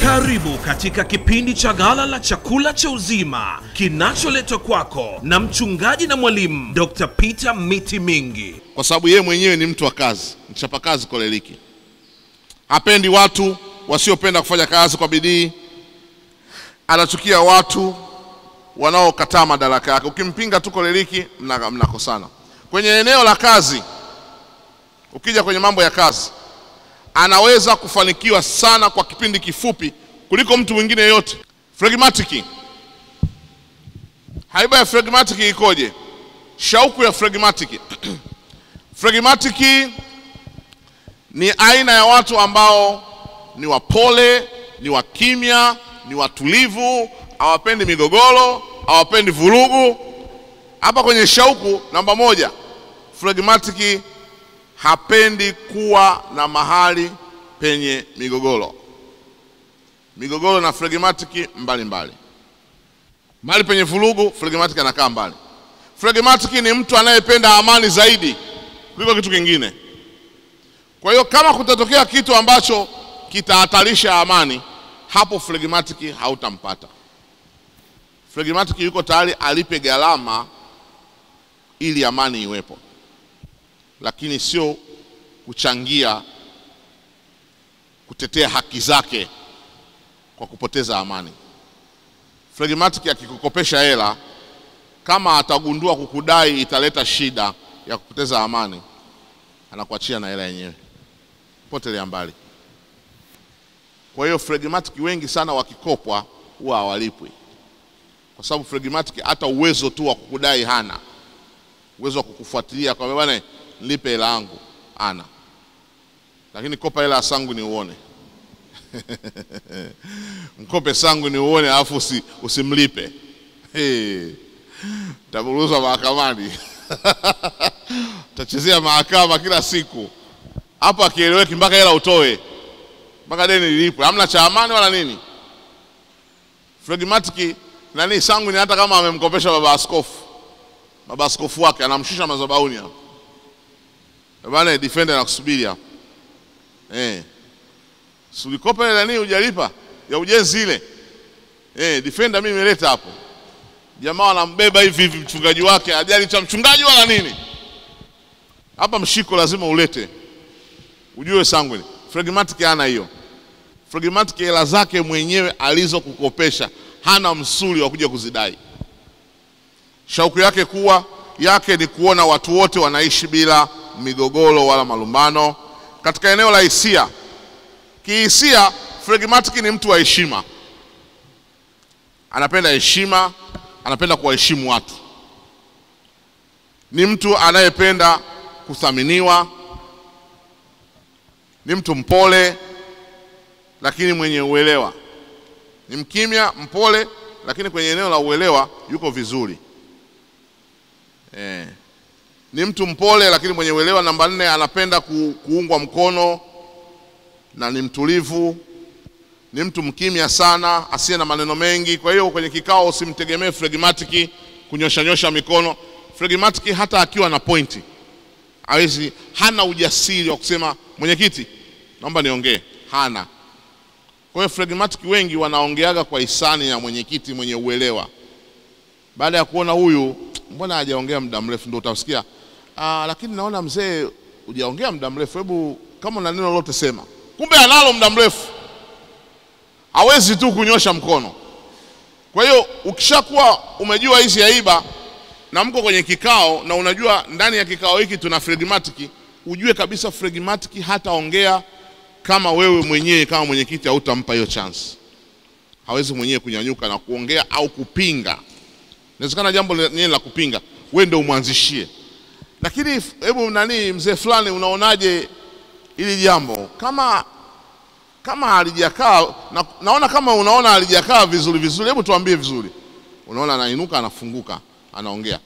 Karibu katika kipindi cha Ghala la Chakula cha Uzima kinacholetwa kwako na mchungaji na mwalimu Dr. Peter Miti Mingi. Kwa sababu yeye mwenyewe ni mtu wa kazi, mchapa kazi koleliki. Hapendi watu wasiopenda kufanya kazi kwa bidii. Anachukia watu wanaokataa madaraka yake. Ukimpinga tu koleliki mnakosana. Kwenye eneo la kazi, ukija kwenye mambo ya kazi, anaweza kufanikiwa sana kwa kipindi kifupi kuliko mtu mwingine yote. Phlegmatic. Haiba ya phlegmatic ikoje? Shauku ya phlegmatic. Phlegmatic ni aina ya watu ambao ni wapole, ni wakimya, ni watulivu, hawapendi migogoro, hawapendi vurugu. Hapa kwenye shauku namba 1, phlegmatic hapendi kuwa na mahali penye migogoro. Migogoro na phlegmatic mbali. Mahali penye vurugu, phlegmatic anakaa mbali. Phlegmatic ni mtu anayependa amani zaidi kuliko kitu kingine. Kwa hiyo kama kutatokea kitu ambacho kitahatarisha amani, hapo phlegmatic hautampata. Phlegmatic yuko tayari alipe gharama ili amani iwepo, lakini sio kuchangia kutetea haki zake kwa kupoteza amani. Phlegmatic akikukopesha hela, kama atagundua kukudai italeta shida ya kupoteza amani, anakuachia na hela yenyewe, potelea mbali. Kwa hiyo phlegmatic wengi sana wakikopwa huwa hawalipwi, kwa sababu phlegmatic hata uwezo tu wa kukudai hana. Uwezo wa kukufuatilia kwa bwana nilipe hela yangu ana. Lakini kopa hela sangu ni uone. Mkope sangu ni uone alafu usimlipe. Taburuzwa mahakamani. Tachezea mahakama kila siku. Hapo akieleweki mpaka hela utoe. Mpaka deni lilipwe. Hamna cha amani wala nini. Phlegmatic nani sangu ni hata kama amemkopesha baba askofu. Baba askofu wake anamshusha madhabahuni hapo. Bwana defender anakusubiri hapo. Sulikopa ile nani hujalipa ya ujenzi ile. Defender mimi nimeleta hapo. Jamaa anambeba hivi mchungaji wake, hajali cha mchungaji wala nini. Hapa mshiko lazima ulete. Ujue sangu ni. Phlegmatic hana hiyo. Phlegmatic hela zake mwenyewe alizokukopesha hana msuli wa kuja kuzidai. Shauku yake ni kuona watu wote wanaishi bila migogoro wala malumbano. Katika eneo la hisia, kihisia phlegmatic ni mtu wa heshima. Anapenda heshima, anapenda kuwaheshimu watu. Ni mtu anayependa kuthaminiwa. Ni mtu mpole lakini mwenye uelewa. Ni mkimya, mpole, lakini kwenye eneo la uelewa yuko vizuri. Ni mtu mpole lakini mwenye uelewa. Namba 4, anapenda kuungwa mkono na ni mtulivu. Ni mtu mkimya sana, asiye na maneno mengi. Kwa hiyo kwenye kikao usimtegemee phlegmatic kunyosha mikono. Phlegmatic hata akiwa na pointi hana ujasiri wa kusema mwenyekiti naomba niongee, hana. Kwa hiyo phlegmatic wengi wanaongeaga kwa hisani ya mwenyekiti mwenye uelewa. Baada ya kuona huyu mbona hajaongea muda mrefu, ndio utasikia lakini naona mzee hujaongea muda mrefu, hebu kama una neno lolote sema. Kumbe analo muda mrefu, hawezi tu kunyosha mkono. Kwa hiyo ukishakuwa umejua hizi aiba na mko kwenye kikao na unajua ndani ya kikao hiki tuna phlegmatic, ujue kabisa phlegmatic hataongea kama wewe mwenyewe kama mwenyekiti hautampa hiyo chance. Hawezi mwenyewe kunyanyuka na kuongea au kupinga. Inawezekana jambo lenyewe la kupinga wewe ndio umwanzishie. Lakini hebu mzee fulani unaonaje ili jambo? Kama halijakaa, naona kama unaona halijakaa vizuri, hebu tuambie vizuri. Unaona anainuka, anafunguka, anaongea.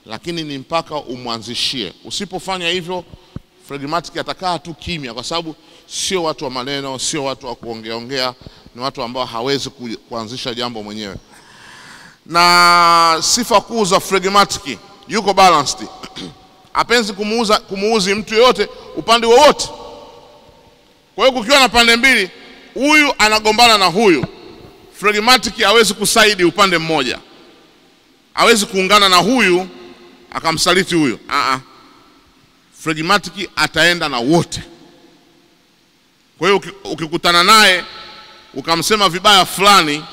Lakini ni mpaka umwanzishie. Usipofanya hivyo phlegmatic atakaa tu kimya, kwa sababu sio watu wa maneno, sio watu wa kuongea, ni watu ambao hawezi kuanzisha jambo mwenyewe. Na sifa kuu za phlegmatic, yuko balanced. Hapenzi kumuuzi mtu yote upande wowote. Kwa hiyo kukiwa na pande mbili, huyu anagombana na huyu, phlegmatic hawezi kusaidi upande mmoja, hawezi kuungana na huyu akamsaliti huyu. Phlegmatic ataenda na wote. Kwa hiyo ukikutana naye ukamsema vibaya fulani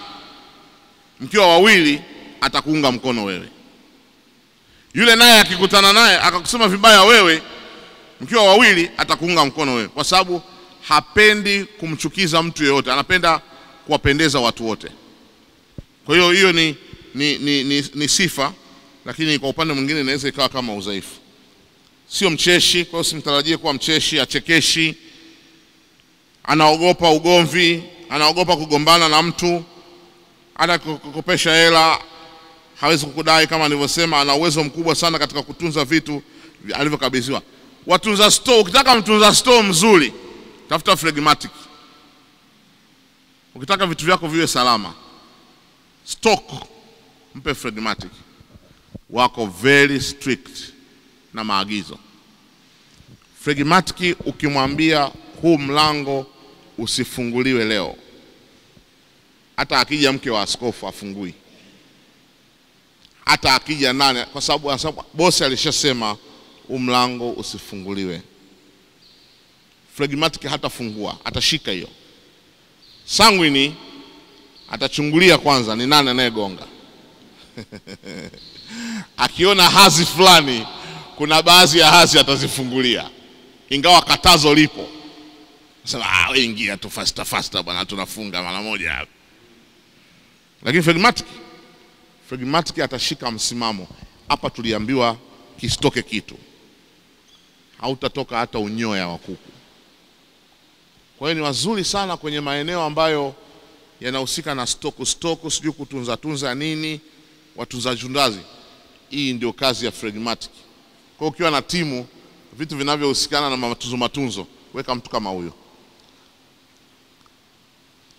mkiwa wawili, atakuunga mkono wewe. Yule naye akikutana naye akakusema vibaya wewe mkiwa wawili, atakuunga mkono wewe, kwa sababu hapendi kumchukiza mtu yeyote, anapenda kuwapendeza watu wote. Kwa hiyo hiyo ni sifa, lakini kwa upande mwingine inaweza ikawa kama udhaifu. Sio mcheshi, kwa hiyo simtarajie kuwa mcheshi, achekeshi, anaogopa ugomvi, anaogopa kugombana na mtu, hata kukopesha hela hawezi kukudai. Kama nilivyosema, ana uwezo mkubwa sana katika kutunza vitu alivyokabidhiwa. Watunza store, ukitaka mtunza store mzuri, tafuta phlegmatic. Ukitaka vitu vyako viwe salama, stock, mpe phlegmatic. Wako very strict na maagizo. Phlegmatic ukimwambia huu mlango usifunguliwe leo, hata akija mke wa askofu afungui, hata akija nani, kwa sababu bosi alishasema huu mlango usifunguliwe. Phlegmatic hatafungua, atashika hiyo. Sanguine atachungulia kwanza ni nani anayegonga. Akiona hazi fulani, kuna baadhi ya hazi atazifungulia, ingawa katazo lipo. Sasa wewe ingia tu faster bwana, tunafunga mara moja hapa. Lakini phlegmatic atashika msimamo. Hapa tuliambiwa kisitoke kitu, hautatoka hata unyoya wa kuku. Kwa hiyo ni wazuri sana kwenye maeneo ambayo yanahusika na stoku, sijui kutunza nini, watunza jundazi. Hii ndio kazi ya phlegmatic. Kwa hiyo ukiwa na timu, vitu vinavyohusikana na matunzo, weka mtu kama huyo.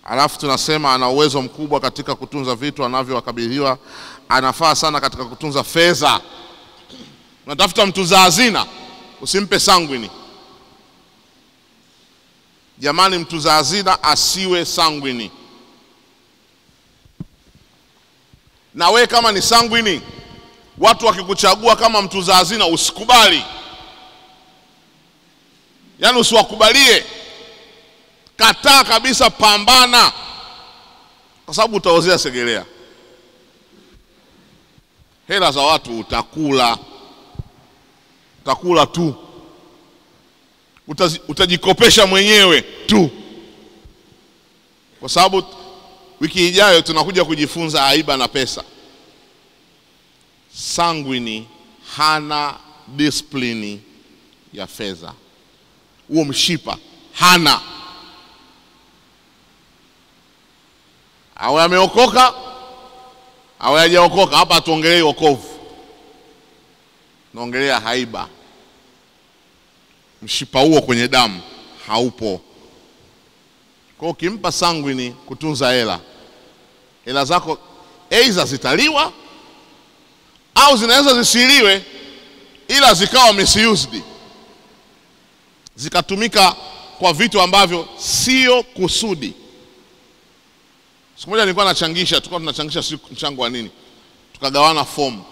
Alafu tunasema ana uwezo mkubwa katika kutunza vitu anavyowakabidhiwa. Anafaa sana katika kutunza fedha. Unatafuta mtunza hazina, usimpe sanguine. Jamani, mtunza hazina asiwe sanguine. Na we kama ni sanguine, watu wakikuchagua kama mtunza hazina usikubali. Yaani usiwakubalie. Kataa kabisa, pambana, kwa sababu utaozea Segerea. Hela za watu utakula tu, utajikopesha mwenyewe tu, kwa sababu wiki ijayo tunakuja kujifunza aiba na pesa. Sanguine hana discipline ya fedha, huo mshipa hana. Awe ameokoka, awe hajaokoka, hapa hatuongelei wokovu, naongelea haiba. Mshipa huo kwenye damu haupo. Kwa hiyo ukimpa sanguine kutunza hela zako aidha zitaliwa au zinaweza zisiliwe, ila zikawa misused, zikatumika kwa vitu ambavyo sio kusudi. Siku moja nilikuwa tulikuwa tunachangisha mchango wa nini, tukagawana fomu,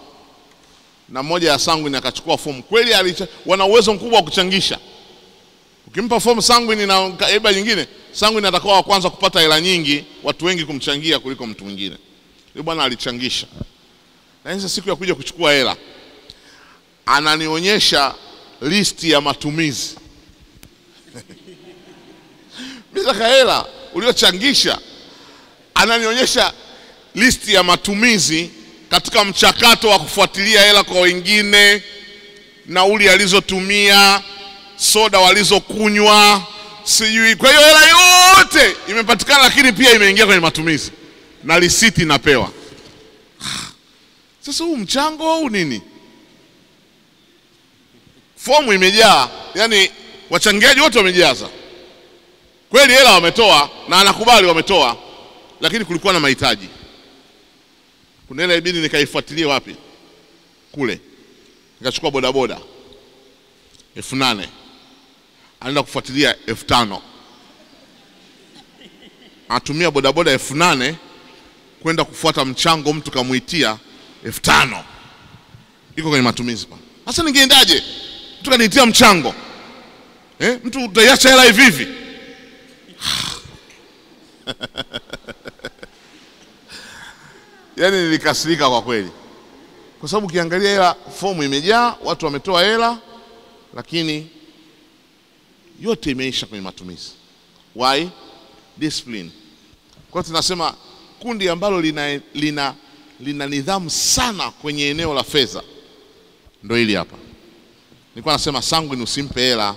na mmoja ya sanguine akachukua fomu. Kweli wana uwezo mkubwa wa kuchangisha. Ukimpa fomu sanguine na hela nyingine, sanguine atakuwa wa kwanza kupata hela nyingi, watu wengi kumchangia kuliko mtu mwingine. Yule bwana alichangisha. Na hizo siku ya kuja kuchukua hela, ananionyesha listi ya matumizi. Bila hela uliochangisha, ananionyesha listi ya matumizi katika mchakato wa kufuatilia hela kwa wengine, nauli alizotumia, soda walizokunywa, sijui. Kwa hiyo hela yote imepatikana, lakini pia imeingia kwenye matumizi na risiti inapewa. Sasa huu mchango au nini? Fomu imejaa, yani wachangiaji wote wamejaza. Kweli hela wametoa na anakubali wametoa, lakini kulikuwa na mahitaji. Kuna hela ibidi nikaifuatilie wapi? Kule. Nikachukua bodaboda 8,000. Anaenda kufuatilia 5,000. atumia bodaboda 8,000 kwenda kufuata mchango mtu kamuitia 5,000. Iko kwenye matumizi bwana. Sasa ningeendaje? Mtu kaniitia mchango. Mtu utaiacha hela hivi hivi? Yaani nilikasirika kwa kweli. Kwa sababu ukiangalia hela, fomu imejaa, watu wametoa hela, lakini yote imeisha kwenye matumizi. Why? Discipline. Kwa hiyo tunasema kundi ambalo lina nidhamu sana kwenye eneo la fedha ndio hili hapa. Nilikuwa nasema Sanguine usimpe hela.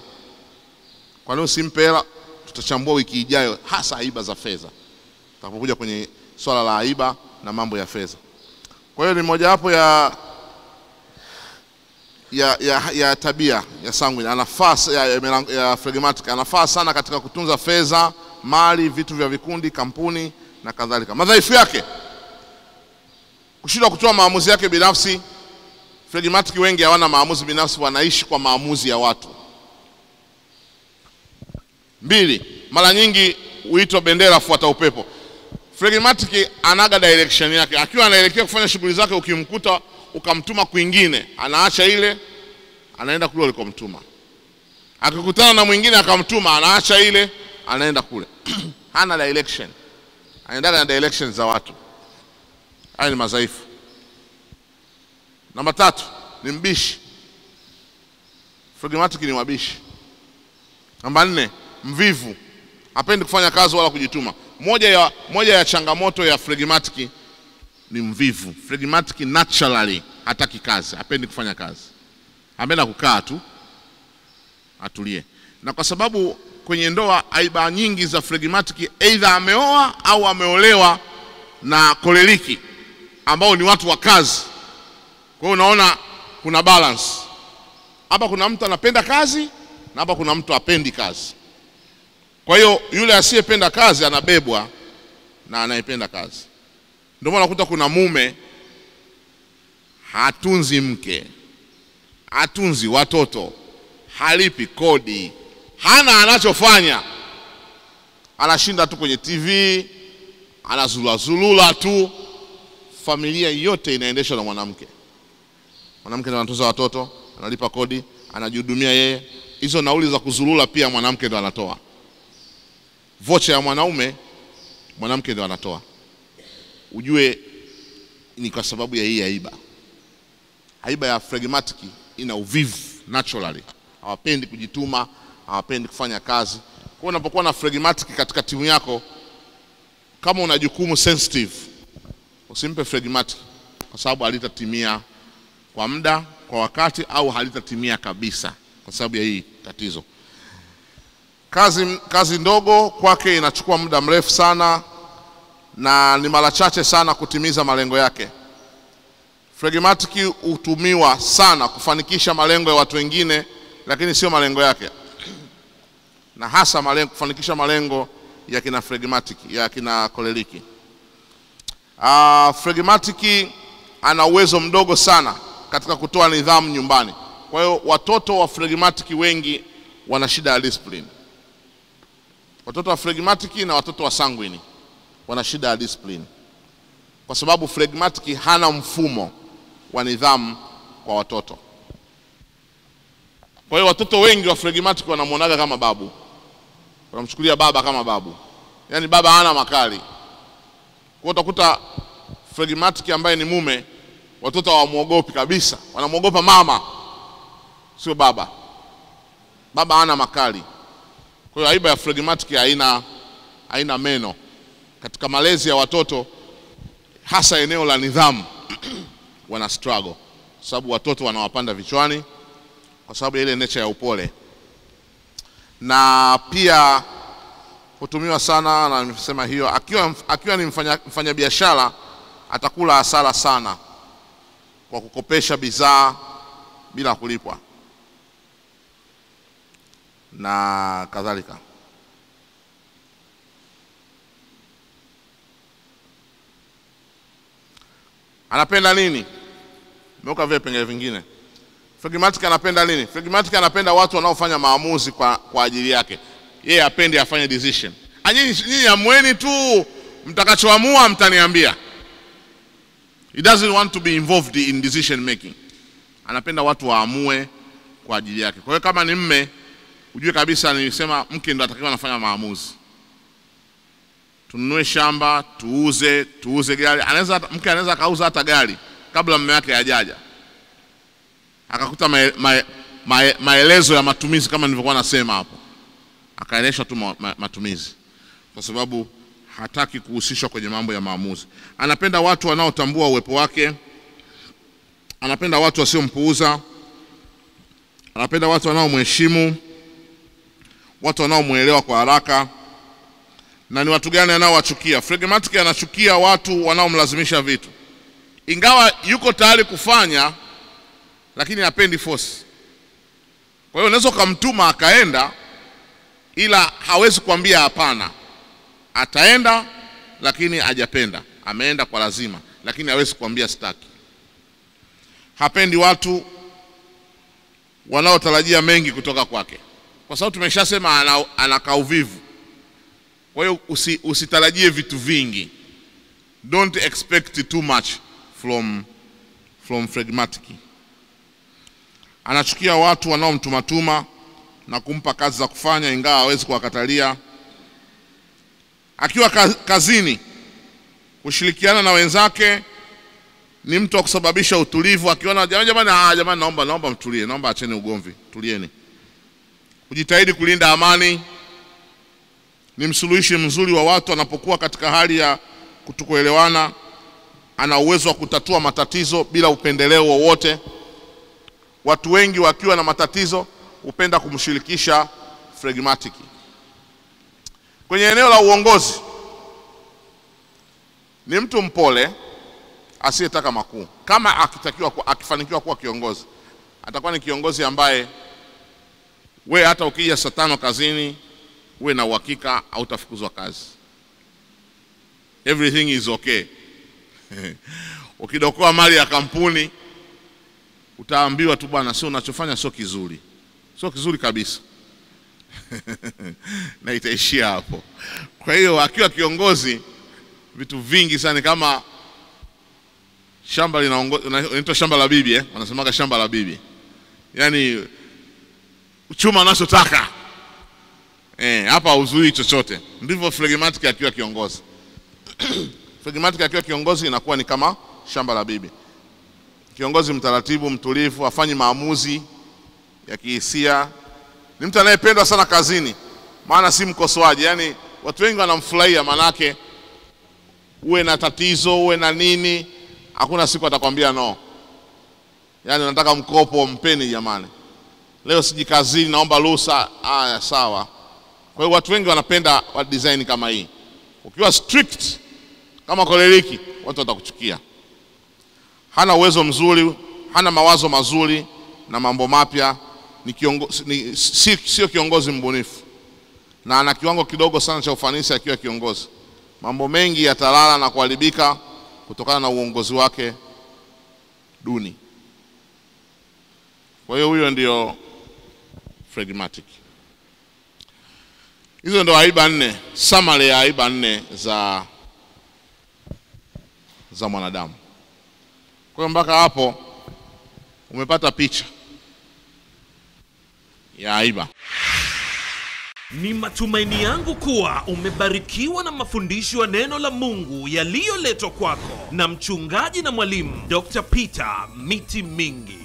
Kwa nini usimpe hela? Tutachambua wiki ijayo hasa aiba za fedha. Tutapokuja kwenye swala la aiba na mambo ya fedha. Kwa hiyo ni moja hapo ya tabia ya Sanguine. Anafaa ya phlegmatic, anafaa sana katika kutunza fedha, mali, vitu vya vikundi, kampuni na kadhalika. Madhaifu yake: kushindwa kutoa maamuzi yake binafsi. Phlegmatic wengi hawana maamuzi binafsi, wanaishi kwa maamuzi ya watu. 2, mara nyingi huitwa bendera fuata upepo. Phlegmatic anaga direction yake. Akiwa anaelekea kufanya shughuli zake, ukimkuta ukamtuma kwingine, anaacha ile, anaenda kule ulikomtuma. Akikutana na mwingine akamtuma, anaacha ile, anaenda kule. Hana direction. Anaenda na direction za watu. Haya ni madhaifu. Namba 3, ni mbishi. Phlegmatic ni wabishi. Namba 4, mvivu. Hapendi kufanya kazi wala kujituma. Moja ya changamoto ya phlegmatic ni mvivu. Phlegmatic naturally hataki kazi, hapendi kufanya kazi. Anapenda kukaa tu, atulie. Na kwa sababu kwenye ndoa aiba nyingi za phlegmatic, either ameoa au ameolewa na koleriki ambao ni watu wa kazi. Kwa hiyo unaona kuna balance. Hapa kuna mtu anapenda kazi na hapa kuna mtu hapendi kazi. Kwa hiyo yule asiyependa kazi anabebwa na anayependa kazi. Ndio maana unakuta kuna mume hatunzi mke, hatunzi watoto, halipi kodi, hana anachofanya. Anashinda tu kwenye TV, anazulazulula tu. Familia yote inaendeshwa na mwanamke. Mwanamke ndiye anatunza watoto, analipa kodi, anajihudumia yeye. Hizo nauli za kuzulula pia mwanamke ndiye anatoa. Vocha ya mwanaume mwanamke ndiye anatoa. Ujue ni kwa sababu ya hii aiba. Aiba ya phlegmatic ina uvivu naturally. Hawapendi kujituma, hawapendi kufanya kazi. Kwa hiyo unapokuwa na phlegmatic katika timu yako, kama una jukumu sensitive, usimpe phlegmatic, kwa sababu halitatimia kwa muda, kwa wakati, au halitatimia kabisa kwa sababu ya hii tatizo. Kazi ndogo kwake inachukua muda mrefu sana na ni mara chache sana kutimiza malengo yake. Phlegmatic hutumiwa sana kufanikisha malengo ya watu wengine, lakini sio malengo yake. Na hasa kufanikisha malengo ya kina phlegmatic, ya kina koleriki. Phlegmatic ana uwezo mdogo sana katika kutoa nidhamu nyumbani. Kwa hiyo watoto wa phlegmatic wengi wana shida ya discipline. Watoto wa phlegmatic na watoto wa sanguine wana shida ya discipline, kwa sababu phlegmatic hana mfumo wa nidhamu kwa watoto. Kwa hiyo watoto wengi wa phlegmatic wanamuonaga kama babu, wanamchukulia baba kama babu, yaani baba hana makali. Kwa utakuta phlegmatic ambaye ni mume, watoto hawamuogopi kabisa, wanamuogopa mama, sio baba. Baba hana makali. Kwa hiyo aiba ya phlegmatic haina meno katika malezi ya watoto, hasa eneo la nidhamu. Wana struggle sababu watoto wanawapanda vichwani kwa sababu ile nature ya upole. Na pia hutumiwa sana, na nimesema hiyo, akiwa ni mfanya biashara atakula hasara sana kwa kukopesha bidhaa bila kulipwa na kadhalika. Anapenda nini? Meuka vipengele vingine. Phlegmatic anapenda nini? Phlegmatic anapenda watu wanaofanya maamuzi kwa ajili yake. Yeye hapendi afanye decision. Nyinyi amweni tu, mtakachoamua mtaniambia. He doesn't want to be involved in decision making. Anapenda watu waamue kwa ajili yake. Kwa hiyo kama ni mme, ujue kabisa nilisema mke ndo atakiwa anafanya maamuzi. Tununue shamba, tuuze gari. Mke anaweza kauza hata gari kabla mume wake hajaja. Akakuta maelezo ya matumizi kama nilivyokuwa nasema hapo. Akaeleshwa tu matumizi. Kwa sababu hataki kuhusishwa kwenye mambo ya maamuzi. Anapenda watu wanaotambua uwepo wake. Anapenda watu wasiompuuza. Anapenda watu wanaomheshimu. Watu wanaomuelewa kwa haraka. Na ni watu gani anaowachukia? Phlegmatic anachukia watu wanaomlazimisha vitu. Ingawa yuko tayari kufanya, lakini hapendi force. Kwa hiyo unaweza kumtuma akaenda, ila hawezi kuambia hapana. Ataenda lakini hajapenda. Ameenda kwa lazima, lakini hawezi kuambia sitaki. Hapendi watu wanaotarajia mengi kutoka kwake. Kwa sababu tumeshasema ana uvivu. Kwa hiyo usitarajie vitu vingi. Don't expect too much from phlegmatic. Anachukia watu wanaomtumatuma na kumpa kazi za kufanya ingawa hawezi kuwakatalia. Akiwa kazini, kushirikiana na wenzake, ni mtu wa kusababisha utulivu. Akiona jamani naomba mtulie, naomba acheni ugomvi, tulieni. Kujitahidi kulinda amani. Ni msuluhishi mzuri wa watu anapokuwa katika hali ya kutokuelewana. Ana uwezo wa kutatua matatizo bila upendeleo wowote. Watu wengi wakiwa na matatizo hupenda kumshirikisha phlegmatic. Kwenye eneo la uongozi, ni mtu mpole asiyetaka makuu. Kama akifanikiwa kuwa kiongozi, atakuwa ni kiongozi ambaye wewe hata ukija saa 5 kazini, uwe na uhakika hautafukuzwa kazi. Everything is okay. Ukidokoa mali ya kampuni, utaambiwa tu bwana, sio unachofanya sio kizuri. Sio kizuri kabisa. Na itaishia hapo. Kwa hiyo akiwa kiongozi, vitu vingi sana kama shamba inaitwa shamba la bibi, wanasemaga shamba la bibi. Yaani uchuma unachotaka. Hapa uzui chochote. Ndivyo phlegmatic akiwa kiongozi. Phlegmatic akiwa kiongozi inakuwa ni kama shamba la bibi. Kiongozi mtaratibu, mtulivu, afanyi maamuzi ya kihisia. Ni mtu anayependwa sana kazini, maana si mkosoaji. Yaani watu wengi wanamfurahia, manake uwe na tatizo, uwe na nini, hakuna siku atakwambia no. Yaani nataka mkopo, mpeni jamani. Leo siji kazini, naomba ruhusa. Sawa. Kwa hiyo watu wengi wanapenda wa design kama hii. Ukiwa strict kama koleriki, watu watakuchukia. Hana uwezo mzuri, hana mawazo mazuri na mambo mapya. Sio kiongozi mbunifu. Na ana kiwango kidogo sana cha ufanisi akiwa kiongozi. Mambo mengi yatalala na kuharibika kutokana na uongozi wake duni. Kwa hiyo huyo ndio phlegmatic. Hizo ndio aiba 4, summary ya aiba 4 za mwanadamu. Kwa hiyo mpaka hapo umepata picha ya aiba. Ni matumaini yangu kuwa umebarikiwa na mafundisho ya neno la Mungu yaliyoletwa kwako na mchungaji na mwalimu Dr. Peter Miti Mingi.